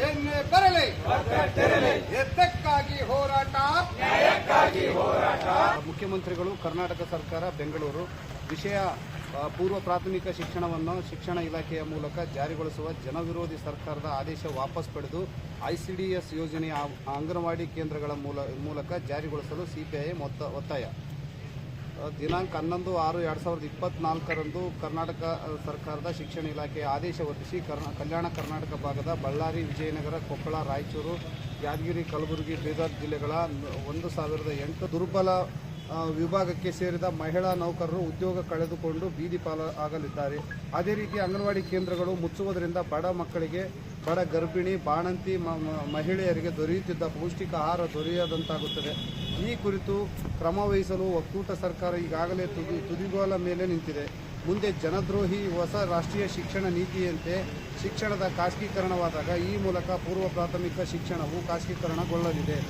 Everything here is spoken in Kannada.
ಏನೇ ಬರಲಿ ಎದ್ದಕ್ಕಾಗಿ ಹೋರಾಟ, ಮುಖ್ಯಮಂತ್ರಿಗಳು ಕರ್ನಾಟಕ ಸರ್ಕಾರ ಬೆಂಗಳೂರು ವಿಷಯ ಪೂರ್ವ ಪ್ರಾಥಮಿಕ ಶಿಕ್ಷಣವನ್ನು ಶಿಕ್ಷಣ ಇಲಾಖೆಯ ಮೂಲಕ ಜಾರಿಗೊಳಿಸುವ ಜನವಿರೋಧಿ ಸರ್ಕಾರದ ಆದೇಶ ವಾಪಸ್ ಪಡೆದು ICDS ಯೋಜನೆಯ ಅಂಗನವಾಡಿ ಕೇಂದ್ರಗಳ ಮೂಲಕ ಜಾರಿಗೊಳಿಸಲು CPI ಒತ್ತಾಯ. ದಿನಾಂಕ 11/6/2024 ಕರ್ನಾಟಕ ಸರ್ಕಾರದ ಶಿಕ್ಷಣ ಇಲಾಖೆಯ ಆದೇಶ ಹೊರಡಿಸಿ ಕಲ್ಯಾಣ ಕರ್ನಾಟಕ ಭಾಗದ ಬಳ್ಳಾರಿ, ವಿಜಯನಗರ, ಕೊಪ್ಪಳ, ರಾಯಚೂರು, ಯಾದಗಿರಿ, ಕಲಬುರಗಿ, ಬೀದರ್ ಜಿಲ್ಲೆಗಳ 1008 ದುರ್ಬಲ ವಿಭಾಗಕ್ಕೆ ಸೇರಿದ ಮಹಿಳಾ ನೌಕರರು ಉದ್ಯೋಗ ಕಳೆದುಕೊಂಡು ಬೀದಿ ಪಾಲಾಗಲಿದ್ದಾರೆ. ಅದೇ ರೀತಿ ಅಂಗನವಾಡಿ ಕೇಂದ್ರಗಳು ಮುಚ್ಚುವುದರಿಂದ ಬಡ ಮಕ್ಕಳಿಗೆ, ಬಡ ಗರ್ಭಿಣಿ, ಬಾಣಂತಿ ಮಹಿಳೆಯರಿಗೆ ದೊರೆಯುತ್ತಿದ್ದ ಪೌಷ್ಟಿಕ ಆಹಾರ ದೊರೆಯದಂತಾಗುತ್ತದೆ. ಈ ಕುರಿತು ಕ್ರಮ ವಹಿಸಲು ಒಕ್ಕೂಟ ಸರ್ಕಾರ ಈಗಾಗಲೇ ತುದಿಗೋಲ ಮೇಲೆ ನಿಂತಿದೆ. ಮುಂದೆ ಜನದ್ರೋಹಿ ಹೊಸ ರಾಷ್ಟ್ರೀಯ ಶಿಕ್ಷಣ ನೀತಿಯಂತೆ ಶಿಕ್ಷಣದ ಖಾಸಗೀಕರಣವಾದಾಗ ಈ ಮೂಲಕ ಪೂರ್ವ ಪ್ರಾಥಮಿಕ ಶಿಕ್ಷಣವು ಖಾಸಗೀಕರಣಗೊಳ್ಳಲಿದೆ.